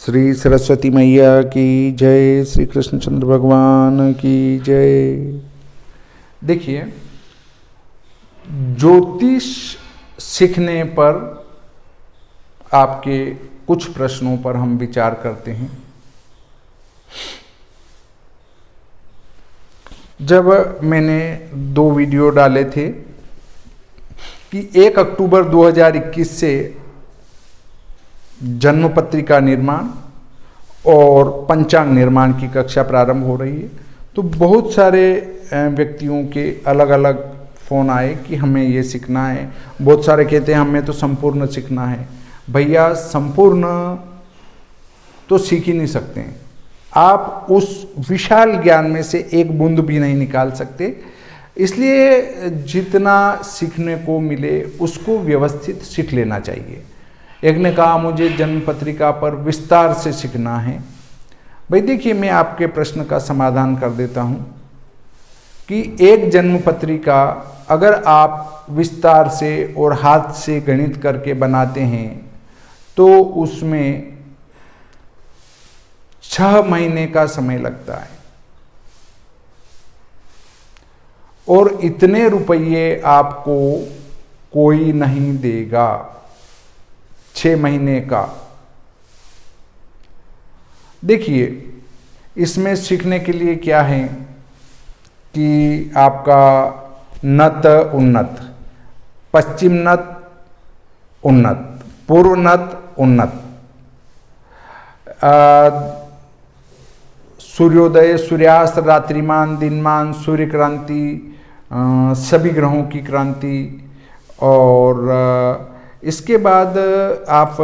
श्री सरस्वती मैया की जय, श्री कृष्णचंद्र भगवान की जय। देखिए, ज्योतिष सीखने पर आपके कुछ प्रश्नों पर हम विचार करते हैं। जब मैंने 2 वीडियो डाले थे कि 1 अक्टूबर 2021 से जन्म पत्रिका निर्माण और पंचांग निर्माण की कक्षा प्रारंभ हो रही है, तो बहुत सारे व्यक्तियों के अलग अलग फ़ोन आए कि हमें ये सीखना है। बहुत सारे कहते हैं हमें तो संपूर्ण सीखना है। भैया, संपूर्ण तो सीख ही नहीं सकते हैं। आप उस विशाल ज्ञान में से एक बूंद भी नहीं निकाल सकते। इसलिए जितना सीखने को मिले उसको व्यवस्थित सीख लेना चाहिए। एक ने कहा मुझे जन्म पत्रिका पर विस्तार से सीखना है। भाई देखिए, मैं आपके प्रश्न का समाधान कर देता हूँ कि एक जन्म पत्रिका अगर आप विस्तार से और हाथ से गणित करके बनाते हैं तो उसमें 6 महीने का समय लगता है और इतने रुपये आपको कोई नहीं देगा। 6 महीने का। देखिए, इसमें सीखने के लिए क्या है कि आपका नत उन्नत, पश्चिम नत उन्नत, पूर्व नत उन्नत, सूर्योदय, सूर्यास्त, रात्रिमान, दिनमान, सूर्य क्रांति, सभी ग्रहों की क्रांति, और इसके बाद आप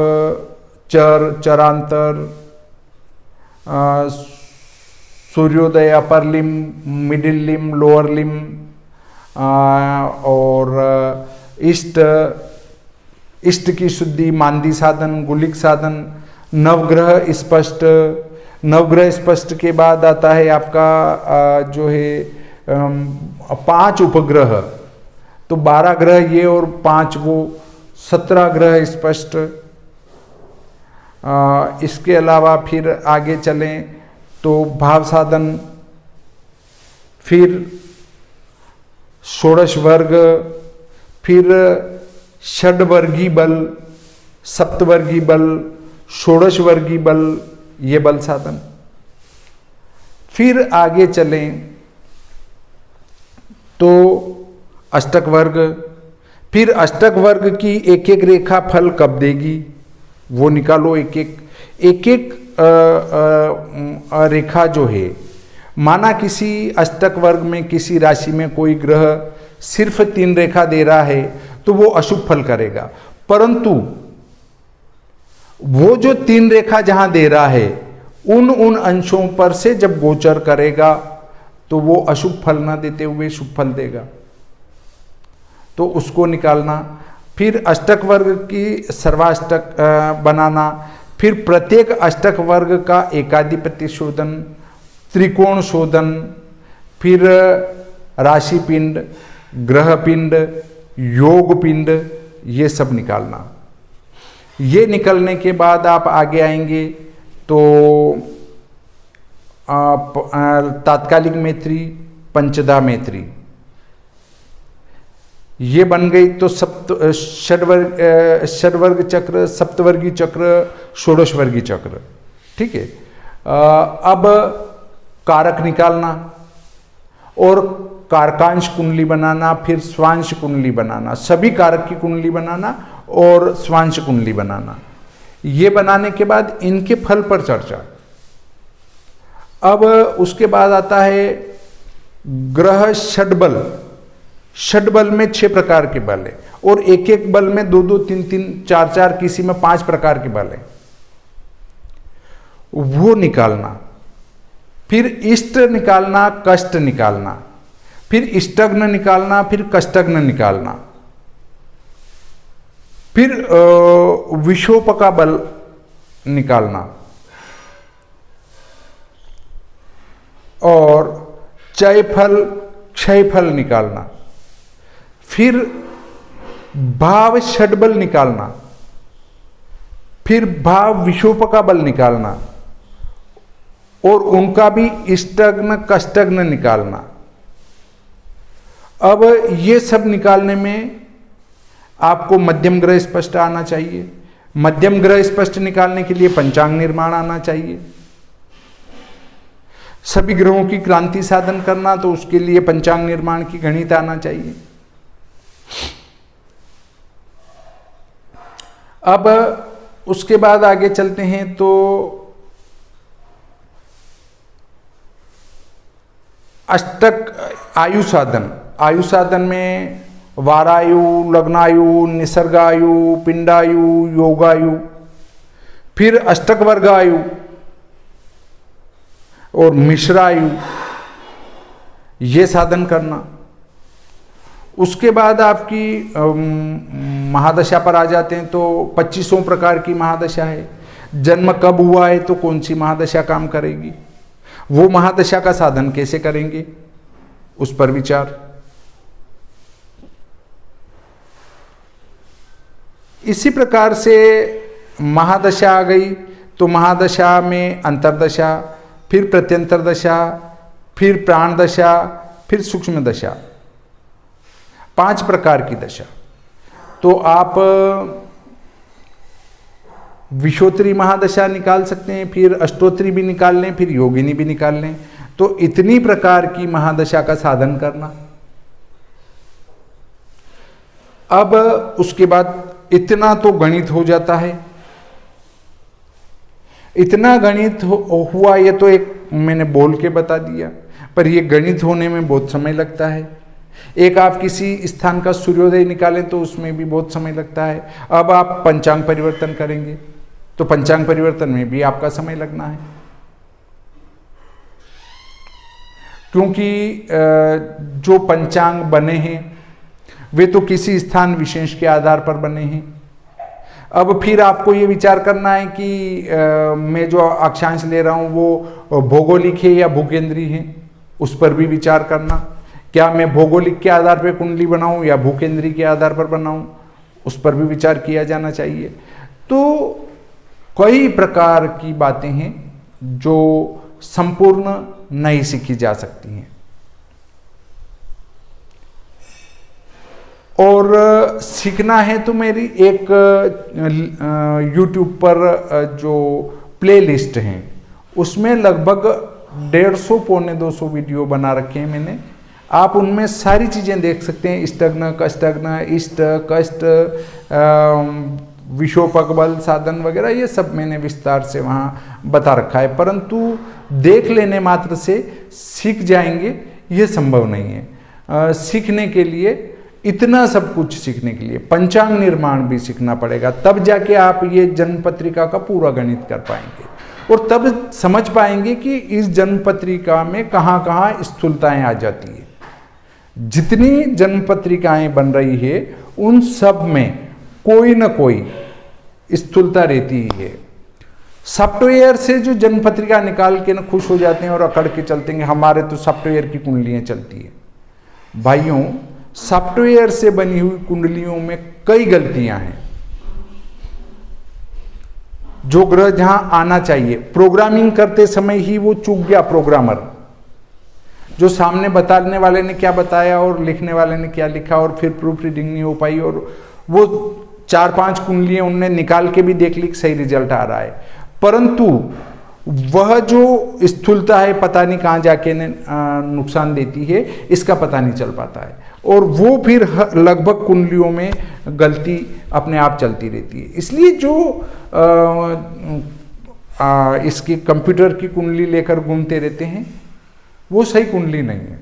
चरांतर, सूर्योदय, upper limb, middle limb, lower limb, और इष्ट की शुद्धि, मांदी साधन, गुलिक साधन, नवग्रह स्पष्ट। नवग्रह स्पष्ट के बाद आता है आपका जो है 5 उपग्रह, तो 12 ग्रह ये और 5 वो, 17 ग्रह स्पष्ट। इसके अलावा फिर आगे चलें तो भाव साधन, फिर षोडश वर्ग, फिर षड्वर्गीय बल, सप्तवर्गीय बल, षोडश वर्गीय बल, ये बल साधन। फिर आगे चलें तो अष्टक वर्ग। फिर अष्टक वर्ग की एक एक रेखा फल कब देगी वो निकालो। एक एक रेखा जो है, माना किसी अष्टक वर्ग में किसी राशि में कोई ग्रह सिर्फ 3 रेखा दे रहा है तो वो अशुभ फल करेगा, परंतु वो जो 3 रेखा जहां दे रहा है उन अंशों पर से जब गोचर करेगा तो वो अशुभ फल ना देते हुए शुभ फल देगा, तो उसको निकालना। फिर अष्टक वर्ग की सर्वाष्टक बनाना। फिर प्रत्येक अष्टक वर्ग का एकाधिपत्य शोधन, त्रिकोण शोधन, फिर राशि पिंड, ग्रह पिंड, योग पिंड, ये सब निकालना। ये निकलने के बाद आप आगे आएंगे तो तात्कालिक मैत्री, पंचदा मैत्री, ये बन गई। तो षड्वर्ग चक्र, सप्तवर्गीय चक्र, षोडशवर्गीय चक्र, ठीक है। अब कारक निकालना और कारकांश कुंडली बनाना, फिर स्वांश कुंडली बनाना, सभी कारक की कुंडली बनाना और स्वांश कुंडली बनाना। ये बनाने के बाद इनके फल पर चर्चा। अब उसके बाद आता है ग्रह षड्बल। षड्बल में 6 प्रकार के बल है और एक एक बल में 2-2, 3-3, 4-4, किसी में 5 प्रकार के बल है, वो निकालना। फिर इष्ट निकालना, कष्ट निकालना, फिर इष्टग्न निकालना, फिर कष्टग्न निकालना, फिर विषोप का बल निकालना और चय फल, क्षय फल निकालना। फिर भाव षड्बल निकालना, फिर भाव विशोप का बल निकालना और उनका भी इष्टग्न कष्टग्न निकालना। अब ये सब निकालने में आपको मध्यम ग्रह स्पष्ट आना चाहिए। मध्यम ग्रह स्पष्ट निकालने के लिए पंचांग निर्माण आना चाहिए। सभी ग्रहों की क्रांति साधन करना तो उसके लिए पंचांग निर्माण की गणित आना चाहिए। अब उसके बाद आगे चलते हैं तो अष्टक आयु साधन। आयु साधन में वारायु, लग्नायु, निसर्गायु, पिंडायु, योगायु, फिर अष्टक वर्गायु और मिश्रायु, ये साधन करना। उसके बाद आपकी महादशा पर आ जाते हैं तो 25 प्रकार की महादशा है। जन्म कब हुआ है तो कौन सी महादशा काम करेगी, वो महादशा का साधन कैसे करेंगे, उस पर विचार। इसी प्रकार से महादशा आ गई तो महादशा में अंतर्दशा, फिर प्रत्यंतर दशा, फिर प्राण दशा, फिर सूक्ष्म दशा, 5 प्रकार की दशा। तो आप विशोत्तरी महादशा निकाल सकते हैं, फिर अष्टोत्तरी भी निकाल लें, फिर योगिनी भी निकाल लें। तो इतनी प्रकार की महादशा का साधन करना। अब उसके बाद इतना तो गणित हो जाता है। इतना गणित हुआ, ये तो एक मैंने बोल के बता दिया, पर ये गणित होने में बहुत समय लगता है। एक आप किसी स्थान का सूर्योदय निकालें तो उसमें भी बहुत समय लगता है। अब आप पंचांग परिवर्तन करेंगे तो पंचांग परिवर्तन में भी आपका समय लगना है, क्योंकि जो पंचांग बने हैं वे तो किसी स्थान विशेष के आधार पर बने हैं। अब फिर आपको ये विचार करना है कि मैं जो अक्षांश ले रहा हूँ वो भौगोलिक है या भूकेंद्रीय है, उस पर भी विचार करना। क्या मैं भौगोलिक के आधार पर कुंडली बनाऊं या भूकेंद्रीय के आधार पर बनाऊं, उस पर भी विचार किया जाना चाहिए। तो कई प्रकार की बातें हैं जो संपूर्ण नहीं सीखी जा सकती हैं। और सीखना है तो मेरी एक YouTube पर जो प्लेलिस्ट हैं उसमें लगभग 150 पौने 200 वीडियो बना रखे हैं मैंने। आप उनमें सारी चीज़ें देख सकते हैं, इष्टग्न कष्टग्न, इष्ट कष्ट, विशोपक बल साधन वगैरह, ये सब मैंने विस्तार से वहाँ बता रखा है। परंतु देख लेने मात्र से सीख जाएंगे ये संभव नहीं है। सीखने के लिए, इतना सब कुछ सीखने के लिए पंचांग निर्माण भी सीखना पड़ेगा, तब जाके आप ये जन्म पत्रिका का पूरा गणित कर पाएंगे और तब समझ पाएंगे कि इस जन्म पत्रिका में कहाँ कहाँ स्थूलताएं आ जाती है। जितनी जन्म पत्रिकाएं बन रही है उन सब में कोई ना कोई स्थूलता रहती ही है। सॉफ्टवेयर से जो जन्म पत्रिका निकाल के ना खुश हो जाते हैं और अकड़ के चलते हैं हमारे तो सॉफ्टवेयर की कुंडलियां चलती है। भाइयों, सॉफ्टवेयर से बनी हुई कुंडलियों में कई गलतियां हैं। जो ग्रह जहां आना चाहिए, प्रोग्रामिंग करते समय ही वो चूक गया प्रोग्रामर, जो सामने बताने वाले ने क्या बताया और लिखने वाले ने क्या लिखा, और फिर प्रूफ रीडिंग नहीं हो पाई और वो 4-5 कुंडलियां उनने निकाल के भी देख ली कि सही रिजल्ट आ रहा है, परंतु वह जो स्थूलता है पता नहीं कहाँ जाके नुकसान देती है, इसका पता नहीं चल पाता है और वो फिर लगभग कुंडलियों में गलती अपने आप चलती रहती है। इसलिए जो इसकी कंप्यूटर की कुंडली लेकर घूमते रहते हैं वो सही कुंडली नहीं है।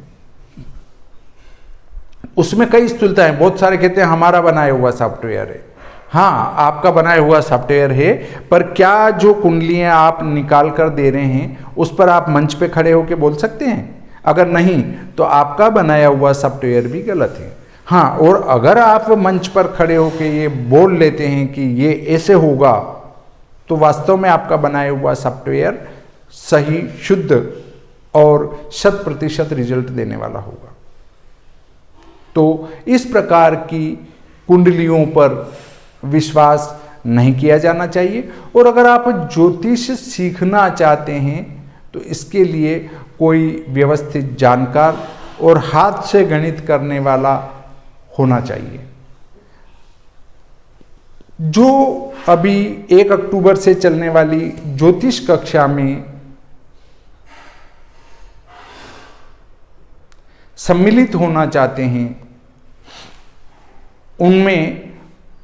उसमें कई स्थूलता है। बहुत सारे कहते हैं हमारा बनाया हुआ सॉफ्टवेयर है। हाँ, आपका बनाया हुआ सॉफ्टवेयर है, पर क्या जो कुंडलियां आप निकाल कर दे रहे हैं उस पर आप मंच पे खड़े होकर बोल सकते हैं? अगर नहीं तो आपका बनाया हुआ सॉफ्टवेयर भी गलत है। हाँ, और अगर आप मंच पर खड़े होकर ये बोल लेते हैं कि ये ऐसे होगा, तो वास्तव में आपका बनाया हुआ सॉफ्टवेयर सही, शुद्ध और 100% रिजल्ट देने वाला होगा। तो इस प्रकार की कुंडलियों पर विश्वास नहीं किया जाना चाहिए। और अगर आप ज्योतिष सीखना चाहते हैं तो इसके लिए कोई व्यवस्थित जानकार और हाथ से गणित करने वाला होना चाहिए। जो अभी 1 अक्टूबर से चलने वाली ज्योतिष कक्षा में सम्मिलित होना चाहते हैं, उनमें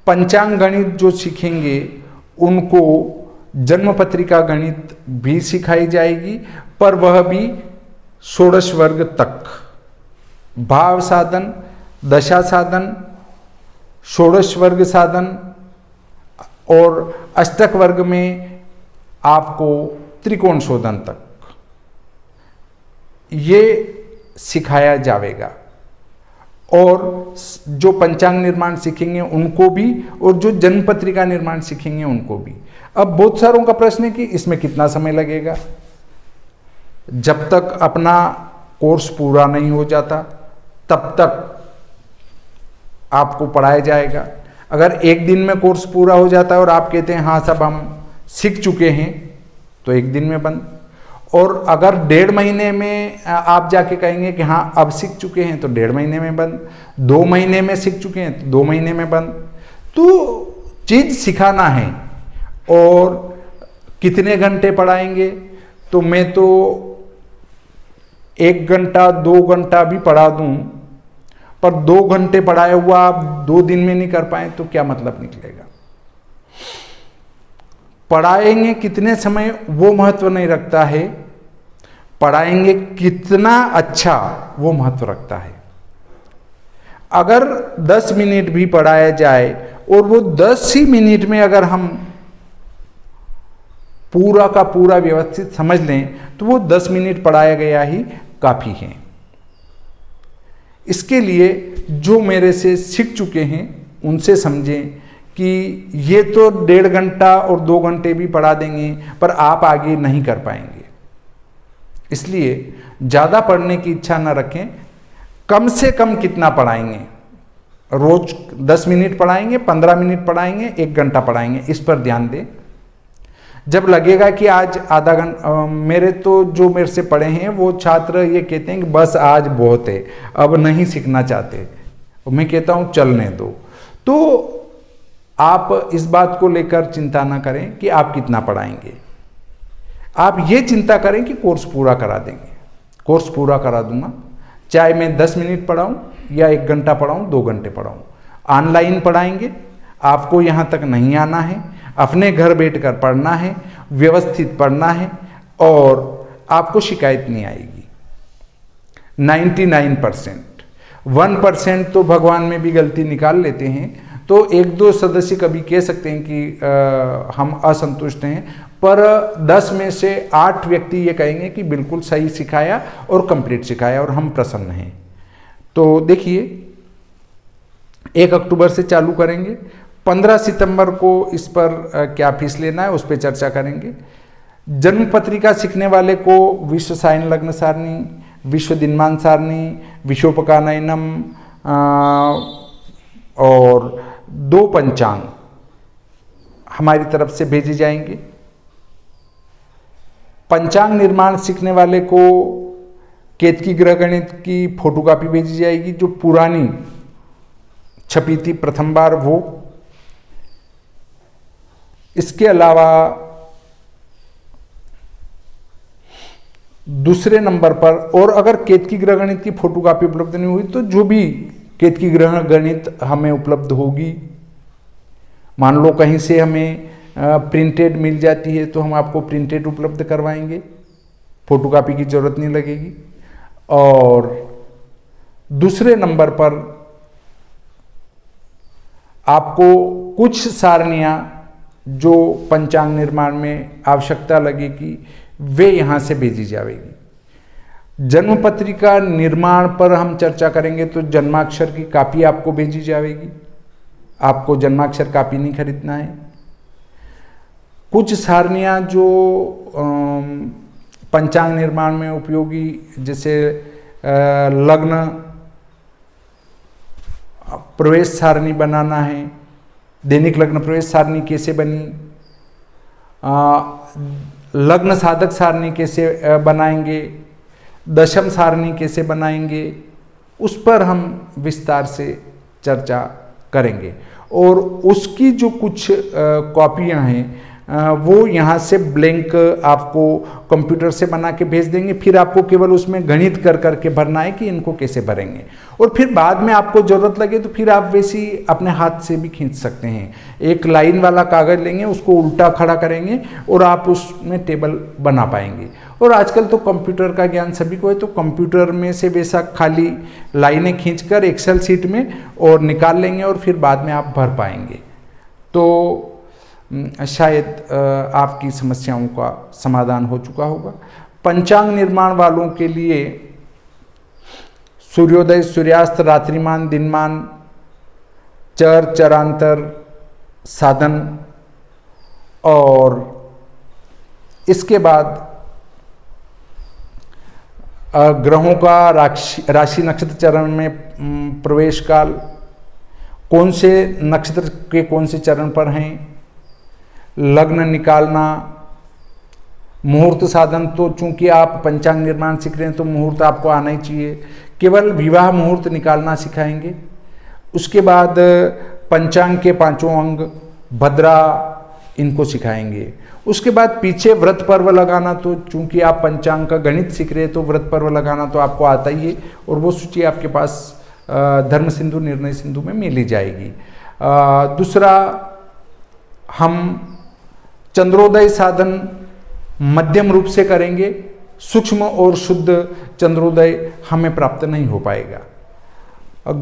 पंचांग गणित जो सीखेंगे उनको जन्म पत्रिका गणित भी सिखाई जाएगी, पर वह भी षोडश वर्ग तक। भाव साधन, दशा साधन, षोडश वर्ग साधन और अष्टक वर्ग में आपको त्रिकोण शोधन तक ये सिखाया जाएगा। और जो पंचांग निर्माण सीखेंगे उनको भी, और जो जन्म पत्रिका निर्माण सीखेंगे उनको भी। अब बहुत सारों का प्रश्न है कि इसमें कितना समय लगेगा। जब तक अपना कोर्स पूरा नहीं हो जाता तब तक आपको पढ़ाया जाएगा। अगर एक दिन में कोर्स पूरा हो जाता है और आप कहते हैं हाँ सब हम सीख चुके हैं, तो एक दिन में बंद। और अगर 1.5 महीने में आप जाके कहेंगे कि हाँ अब सीख चुके हैं, तो 1.5 महीने में बंद। 2 महीने में सीख चुके हैं तो 2 महीने में बंद। तो चीज़ सिखाना है। और कितने घंटे पढ़ाएंगे, तो मैं तो 1 घंटा 2 घंटा भी पढ़ा दूं, पर 2 घंटे पढ़ाया हुआ आप 2 दिन में नहीं कर पाए तो क्या मतलब निकलेगा। पढ़ाएंगे कितने समय वो महत्व नहीं रखता है, पढ़ाएंगे कितना अच्छा वो महत्व रखता है। अगर 10 मिनट भी पढ़ाया जाए और वो 10 ही मिनट में अगर हम पूरा का पूरा व्यवस्थित समझ लें तो वो 10 मिनट पढ़ाया गया ही काफ़ी है। इसके लिए जो मेरे से सीख चुके हैं उनसे समझें कि ये तो 1.5 घंटा और 2 घंटे भी पढ़ा देंगे पर आप आगे नहीं कर पाएंगे। इसलिए ज़्यादा पढ़ने की इच्छा न रखें। कम से कम कितना पढ़ाएंगे, रोज 10 मिनट पढ़ाएंगे, 15 मिनट पढ़ाएंगे, 1 घंटा पढ़ाएंगे, इस पर ध्यान दें। जब लगेगा कि आज आधा घंटा, मेरे तो जो मेरे से पढ़े हैं वो छात्र ये कहते हैं कि बस आज बहुत है, अब नहीं सीखना चाहते, मैं कहता हूँ चलने दो। तो आप इस बात को लेकर चिंता ना करें कि आप कितना पढ़ाएंगे, आप ये चिंता करें कि कोर्स पूरा करा देंगे। कोर्स पूरा करा दूंगा, चाहे मैं 10 मिनट पढ़ाऊं या 1 घंटा पढ़ाऊं, 2 घंटे पढ़ाऊं। ऑनलाइन पढ़ाएंगे, आपको यहाँ तक नहीं आना है, अपने घर बैठकर पढ़ना है, व्यवस्थित पढ़ना है और आपको शिकायत नहीं आएगी। 99%, 1% तो भगवान में भी गलती निकाल लेते हैं। तो 1-2 सदस्य कभी कह सकते हैं कि हम असंतुष्ट हैं, पर 10 में से 8 व्यक्ति ये कहेंगे कि बिल्कुल सही सिखाया और कंप्लीट सिखाया और हम प्रसन्न हैं। तो देखिए 1 अक्टूबर से चालू करेंगे। 15 सितंबर को इस पर क्या फीस लेना है उस पर चर्चा करेंगे। जन्म पत्रिका सीखने वाले को विश्व सायन लग्न सारणी, विश्व दिनमान सारणी, विश्वोपकानयनम और 2 पंचांग हमारी तरफ से भेजे जाएंगे। पंचांग निर्माण सीखने वाले को केतकी ग्रह गणित की फोटोकॉपी भेजी जाएगी, जो पुरानी छपी थी प्रथम बार वो। इसके अलावा दूसरे नंबर पर, और अगर केतकी ग्रह गणित की फोटोकॉपी उपलब्ध नहीं हुई तो जो भी केतकी ग्रह गणित हमें उपलब्ध होगी, मान लो कहीं से हमें प्रिंटेड मिल जाती है तो हम आपको प्रिंटेड उपलब्ध करवाएंगे, फोटोकॉपी की जरूरत नहीं लगेगी। और दूसरे नंबर पर आपको कुछ सारणियाँ जो पंचांग निर्माण में आवश्यकता लगेगी वे यहाँ से भेजी जाएगी। जन्म पत्रिका निर्माण पर हम चर्चा करेंगे तो जन्माक्षर की कॉपी आपको भेजी जाएगी, आपको जन्माक्षर कॉपी नहीं खरीदना है। कुछ सारणियाँ जो पंचांग निर्माण में उपयोगी, जैसे लग्न प्रवेश सारणी बनाना है, दैनिक लग्न प्रवेश सारणी कैसे बनी, लग्न साधक सारणी कैसे बनाएंगे, दशम सारणी कैसे बनाएंगे, उस पर हम विस्तार से चर्चा करेंगे। और उसकी जो कुछ कॉपियां हैं वो यहाँ से ब्लैंक आपको कंप्यूटर से बना के भेज देंगे, फिर आपको केवल उसमें गणित कर करके भरना है कि इनको कैसे भरेंगे, और फिर बाद में आपको ज़रूरत लगे तो फिर आप वैसे ही अपने हाथ से भी खींच सकते हैं। एक लाइन वाला कागज़ लेंगे, उसको उल्टा खड़ा करेंगे और आप उसमें टेबल बना पाएंगे। और आजकल तो कंप्यूटर का ज्ञान सभी को है, तो कंप्यूटर में से वैसा खाली लाइनें खींचकर एक्सेल शीट में और निकाल लेंगे और फिर बाद में आप भर पाएंगे। तो शायद आपकी समस्याओं का समाधान हो चुका होगा। पंचांग निर्माण वालों के लिए सूर्योदय, सूर्यास्त, रात्रिमान, दिनमान, चर, चरांतर, साधन और इसके बाद ग्रहों का राशि नक्षत्र चरण में प्रवेश काल, कौन से नक्षत्र के कौन से चरण पर हैं, लग्न निकालना, मुहूर्त साधन। तो चूंकि आप पंचांग निर्माण सीख रहे हैं तो मुहूर्त आपको आना ही चाहिए, केवल विवाह मुहूर्त निकालना सिखाएंगे। उसके बाद पंचांग के पांचों अंग, भद्रा, इनको सिखाएंगे। उसके बाद पीछे व्रत पर्व लगाना, तो चूंकि आप पंचांग का गणित सीख रहे हैं तो व्रत पर्व लगाना तो आपको आता ही है, और वो सूची आपके पास धर्म सिंधु, निर्णय सिंधु में मिल ही जाएगी। दूसरा, हम चंद्रोदय साधन मध्यम रूप से करेंगे, सूक्ष्म और शुद्ध चंद्रोदय हमें प्राप्त नहीं हो पाएगा।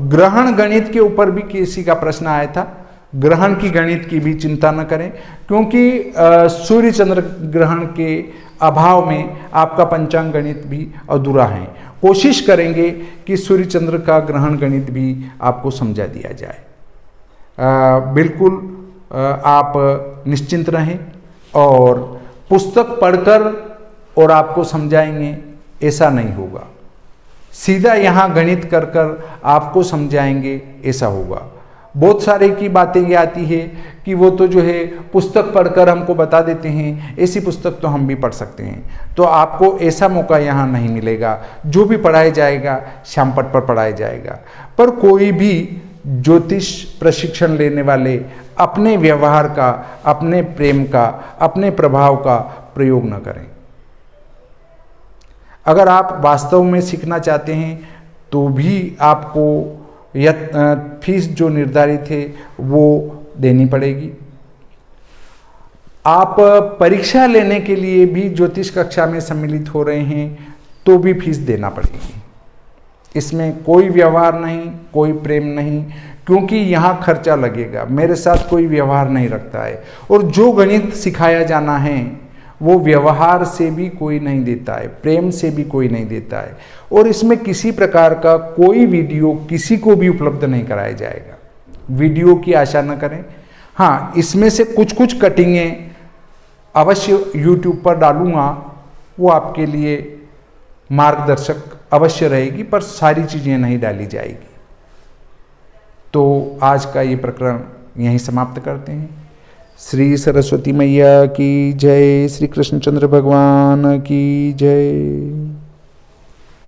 ग्रहण गणित के ऊपर भी किसी का प्रश्न आया था, ग्रहण की गणित की भी चिंता न करें, क्योंकि सूर्य चंद्र ग्रहण के अभाव में आपका पंचांग गणित भी अधूरा है। कोशिश करेंगे कि सूर्य चंद्र का ग्रहण गणित भी आपको समझा दिया जाए। बिल्कुल आप निश्चिंत रहें, और पुस्तक पढ़कर और आपको समझाएंगे ऐसा नहीं होगा, सीधा यहाँ गणित कर कर आपको समझाएंगे ऐसा होगा। बहुत सारे की बातें ये आती है कि वो तो जो है पुस्तक पढ़कर हमको बता देते हैं, ऐसी पुस्तक तो हम भी पढ़ सकते हैं। तो आपको ऐसा मौका यहाँ नहीं मिलेगा। जो भी पढ़ाया जाएगा श्यामपट्ट पर पढ़ाया जाएगा। पर कोई भी ज्योतिष प्रशिक्षण लेने वाले अपने व्यवहार का, अपने प्रेम का, अपने प्रभाव का प्रयोग न करें। अगर आप वास्तव में सीखना चाहते हैं तो भी आपको फीस जो निर्धारित है वो देनी पड़ेगी। आप परीक्षा लेने के लिए भी ज्योतिष कक्षा में सम्मिलित हो रहे हैं तो भी फीस देना पड़ेगी। इसमें कोई व्यवहार नहीं, कोई प्रेम नहीं, क्योंकि यहाँ खर्चा लगेगा। मेरे साथ कोई व्यवहार नहीं रखता है, और जो गणित सिखाया जाना है वो व्यवहार से भी कोई नहीं देता है, प्रेम से भी कोई नहीं देता है। और इसमें किसी प्रकार का कोई वीडियो किसी को भी उपलब्ध नहीं कराया जाएगा। वीडियो की आशा न करें। हाँ, इसमें से कुछ कुछ कटिंगें अवश्य YouTube पर डालूंगा, वो आपके लिए मार्गदर्शक अवश्य रहेगी, पर सारी चीज़ें नहीं डाली जाएगी। तो आज का ये प्रकरण यहीं समाप्त करते हैं। श्री सरस्वती मैया की जय, श्री कृष्णचंद्र भगवान की जय।